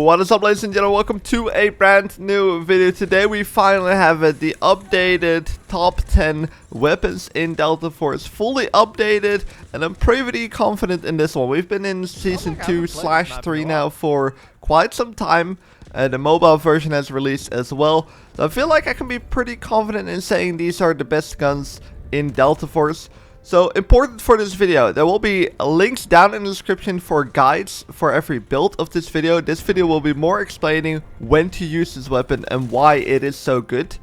What is up, ladies and gentlemen? Welcome to a brand new video. Today we finally have the updated top 10 weapons in Delta Force, fully updated, and I'm pretty confident in this one. We've been in season 2/3 now for quite some time. The mobile version has released as well, so I feel like I can be pretty confident in saying these are the best guns in Delta Force. So, important for this video, there will be links down in the description for guides for every build of this video. This video will be more explaining when to use this weapon and why it is so good.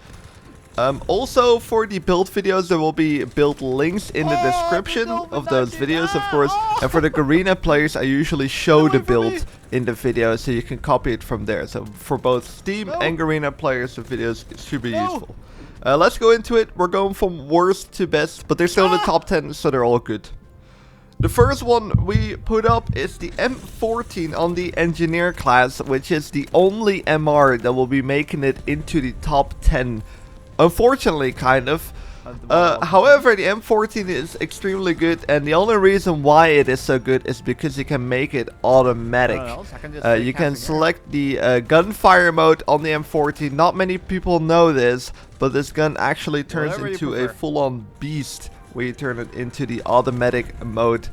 Also, for the build videos, there will be build links in the description of those videos, of course. And for the Garena players, I usually show the build in the video, so you can copy it from there. So, for both Steam and Garena players, the videos should be useful. Let's go into it. We're going from worst to best, but they're still in the top 10, so they're all good. The first one we put up is the M14 on the Engineer class, which is the only MR that will be making it into the top 10. Unfortunately, kind of. However, the M14 is extremely good, and the only reason why it is so good is because you can make it automatic. You can select the gunfire mode on the M14. Not many people know this, but this gun actually turns into a full-on beast where you turn it into the automatic mode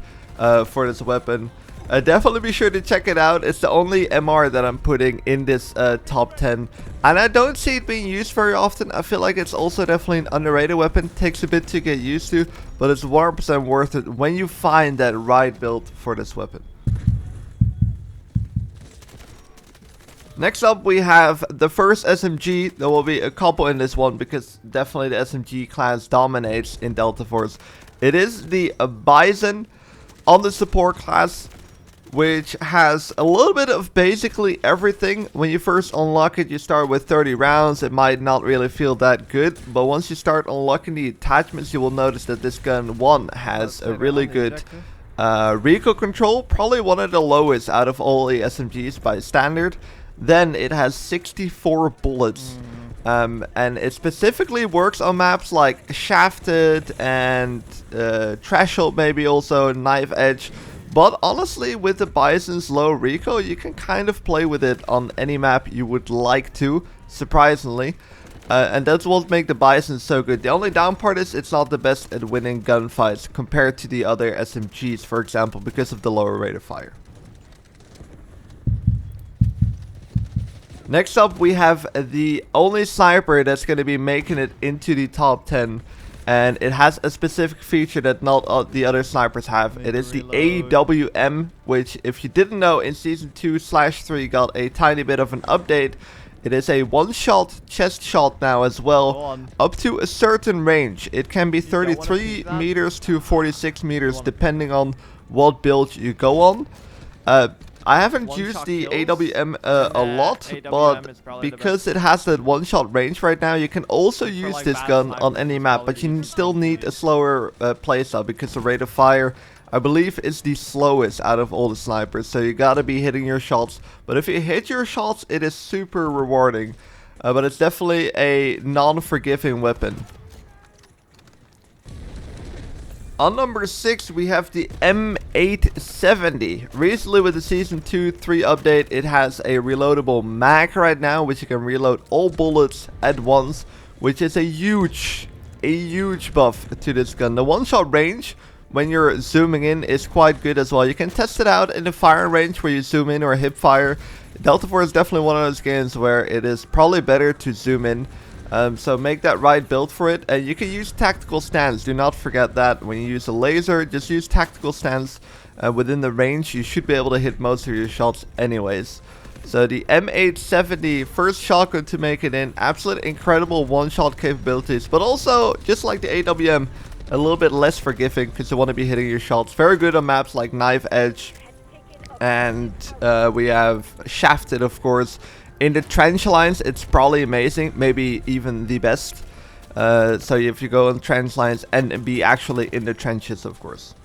for this weapon. Definitely be sure to check it out. It's the only MR that I'm putting in this top 10. And I don't see it being used very often. I feel like it's also definitely an underrated weapon. Takes a bit to get used to, but it's 100% worth it when you find that right build for this weapon. Next up, we have the first SMG. There will be a couple in this one because definitely the SMG class dominates in Delta Force. It is the Bison on the support class, which has a little bit of basically everything. When you first unlock it, you start with 30 rounds. It might not really feel that good, but once you start unlocking the attachments, you will notice that this gun, one, has a really good recoil control, probably one of the lowest out of all the SMGs by standard. Then it has 64 bullets, and it specifically works on maps like Shafted and Threshold, maybe also Knife Edge. But honestly, with the Bison's low recoil, you can kind of play with it on any map you would like to, surprisingly. And that's what makes the Bison so good. The only down part is it's not the best at winning gunfights compared to the other SMGs, for example, because of the lower rate of fire. Next up, we have the only sniper that's going to be making it into the top 10. And it has a specific feature that not the other snipers have. It is the AWM, which, if you didn't know, in Season 2/3 got a tiny bit of an update. It is a one-shot chest shot now as well, up to a certain range. It can be 33 meters to 46 meters, depending on what build you go on. I haven't used the AWM a lot, but because it has that one-shot range right now, you can also use this gun on any map, but you still need a slower playstyle because the rate of fire, I believe, is the slowest out of all the snipers, so you gotta be hitting your shots. But if you hit your shots, it is super rewarding, but it's definitely a non-forgiving weapon. On number 6, we have the M870. Recently, with the Season 2/3 update, it has a reloadable mag right now, which you can reload all bullets at once, which is a huge buff to this gun. The one-shot range, when you're zooming in, is quite good as well. You can test it out in the firing range where you zoom in or hip fire. Delta Force is definitely one of those games where it is probably better to zoom in. So make that right build for it, and you can use tactical stance. Do not forget that when you use a laser, just use tactical stance. Within the range, you should be able to hit most of your shots anyways. So the M870, first shotgun to make it in, absolute incredible one-shot capabilities, but also, just like the AWM, a little bit less forgiving because you want to be hitting your shots. Very good on maps like Knife Edge, and we have Shafted, of course. In the trench lines, it's probably amazing, maybe even the best. So if you go on trench lines and be actually in the trenches, of course.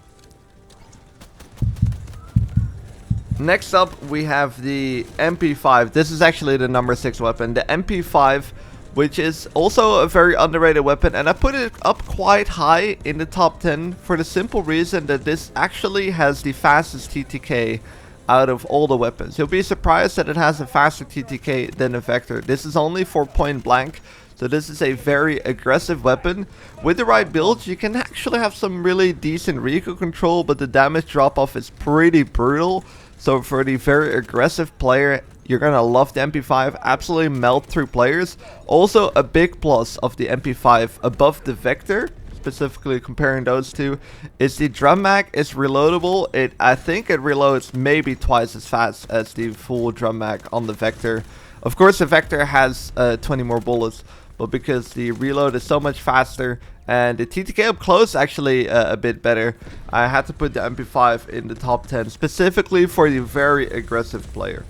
Next up, we have the MP5. This is actually the number 6 weapon, the MP5, which is also a very underrated weapon. And I put it up quite high in the top 10 for the simple reason that this actually has the fastest TTK out of all the weapons. You'll be surprised that it has a faster TTK than a Vector. This is only for point blank, so this is a very aggressive weapon. With the right build, you can actually have some really decent recoil control, but the damage drop off is pretty brutal. So for the very aggressive player, you're gonna love the MP5, absolutely melt through players. Also, a big plus of the MP5 above the Vector, specifically comparing those two, is the drum mag is reloadable. I think it reloads maybe twice as fast as the full drum mag on the Vector. Of course, the Vector has 20 more bullets, but because the reload is so much faster and the TTK up close actually a bit better, I had to put the MP5 in the top 10 specifically for the very aggressive player.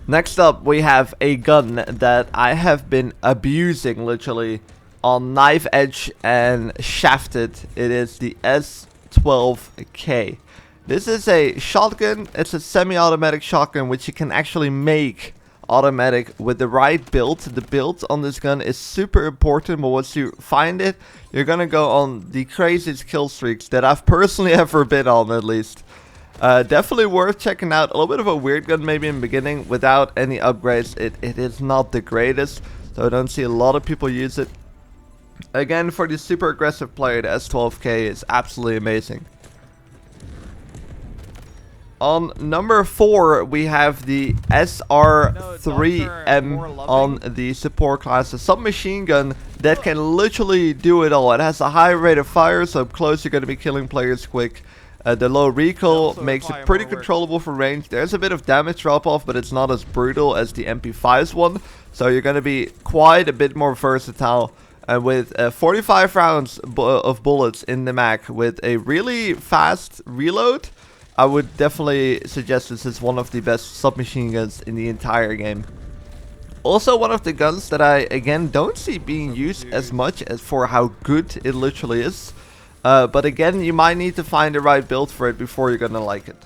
Next up, we have a gun that I have been abusing literally on knife edge and shafted. It is the S12K. This is a shotgun. It's a semi-automatic shotgun which you can actually make automatic with the right build. The build on this gun is super important, but once you find it, you're gonna go on the craziest kill streaks that I've personally ever been on, at least. Definitely worth checking out. A little bit of a weird gun maybe in the beginning. Without any upgrades, it is not the greatest, so I don't see a lot of people use it. Again, for the super aggressive player, the S12K is absolutely amazing. On number 4, we have the SR3M on the support class, a submachine gun that can literally do it all. It has a high rate of fire, so up close you're going to be killing players quick. The low recoil makes it pretty controllable for range. There's a bit of damage drop off, but it's not as brutal as the MP5's one, so you're going to be quite a bit more versatile. And with 45 rounds of bullets in the mag with a really fast reload, I would definitely suggest this is one of the best submachine guns in the entire game. Also, one of the guns that I, again, don't see being used as much as for how good it literally is. But again, you might need to find the right build for it before you're gonna like it.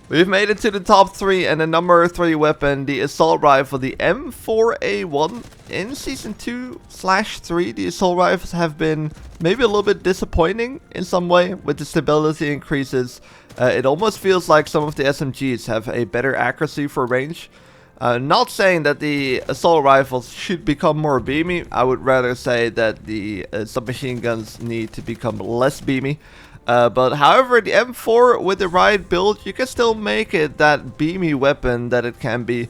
We've made it to the top 3, and the number 3 weapon, the assault rifle, the M4A1. In season 2/3, the assault rifles have been maybe a little bit disappointing in some way. With the stability increases, it almost feels like some of the SMGs have a better accuracy for range. Not saying that the assault rifles should become more beamy. I would rather say that the submachine guns need to become less beamy. But however, the M4 with the right build, you can still make it that beamy weapon that it can be.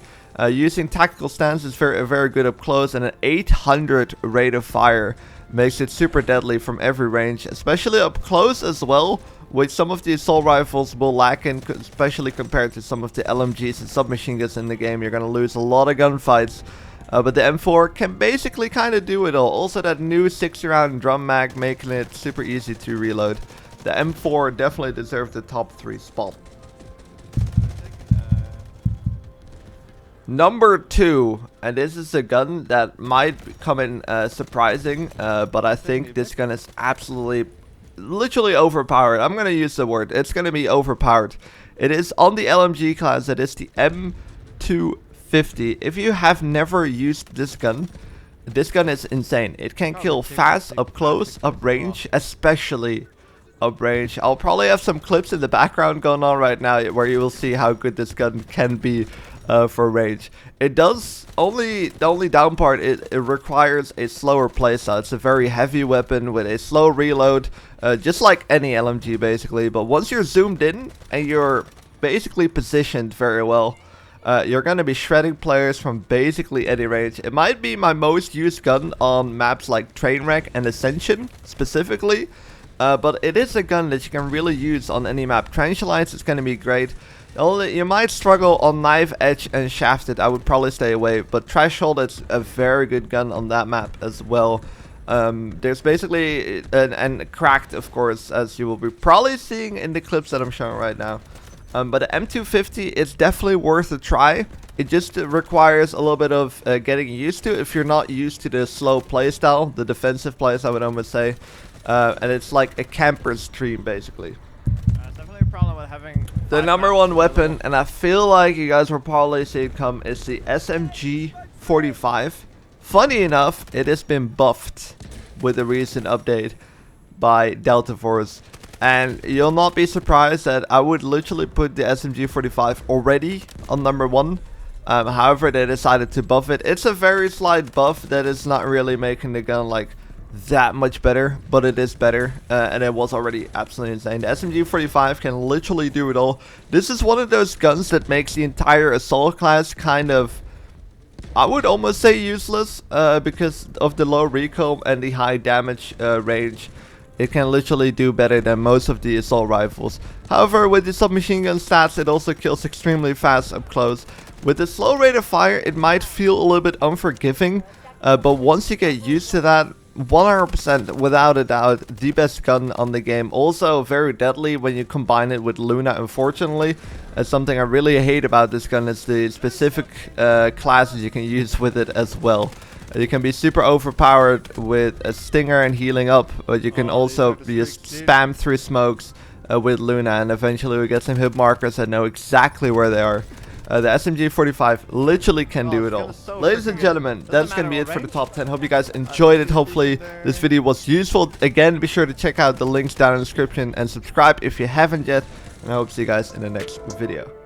Using tactical stance is very good up close, and an 800 rate of fire makes it super deadly from every range, especially up close as well, which some of the assault rifles will lack in, especially compared to some of the LMGs and submachine guns in the game. You're gonna lose a lot of gunfights. But the M4 can basically kind of do it all. Also, that new 60-round drum mag making it super easy to reload. The M4 definitely deserves the top 3 spot. Number 2, and this is a gun that might come in surprising, but I think this gun is absolutely, literally overpowered. I'm going to use the word. It's going to be overpowered. It is on the LMG class. It is the M250. If you have never used this gun is insane. It can kill fast, up close, up range, especially up range. I'll probably have some clips in the background going on right now where you will see how good this gun can be for range. It does the only down part, it requires a slower playstyle. It's a very heavy weapon with a slow reload, just like any LMG basically. But once you're zoomed in and you're basically positioned very well, you're going to be shredding players from basically any range. It might be my most used gun on maps like Trainwreck and Ascension specifically. But it is a gun that you can really use on any map. Trench lines is going to be great. You might struggle on knife edge and shafted. I would probably stay away. But Threshold is a very good gun on that map as well. There's basically and cracked, of course, as you will be probably seeing in the clips that I'm showing right now. But the M250 is definitely worth a try. It just requires a little bit of getting used to if you're not used to the slow playstyle, the defensive plays, I would almost say. And it's like a camper's dream, basically. It's definitely a problem with having the number 1 weapon, and I feel like you guys will probably see it come, is the SMG 45. Funny enough, it has been buffed with the recent update. by Delta Force. And you'll not be surprised that I would literally put the SMG45 already on number 1. However, they decided to buff it. It's a very slight buff that is not really making the gun like that much better, but it is better, and it was already absolutely insane. The SMG45 can literally do it all. This is one of those guns that makes the entire assault class kind of, I would almost say, useless, because of the low recoil and the high damage range. It can literally do better than most of the assault rifles. However, with the submachine gun stats, it also kills extremely fast up close. With the slow rate of fire, it might feel a little bit unforgiving, but once you get used to that, 100% without a doubt the best gun on the game. Also very deadly when you combine it with Luna, unfortunately. Something I really hate about this gun is the specific classes you can use with it as well. You can be super overpowered with a stinger and healing up, but you can also just spam through smokes with Luna, and eventually we get some hit markers that know exactly where they are. The SMG45 literally can do it all. Ladies and gentlemen, that's going to be it for the top 10. Hope you guys enjoyed it. Hopefully this video was useful. Again, be sure to check out the links down in the description and subscribe if you haven't yet. And I hope to see you guys in the next video.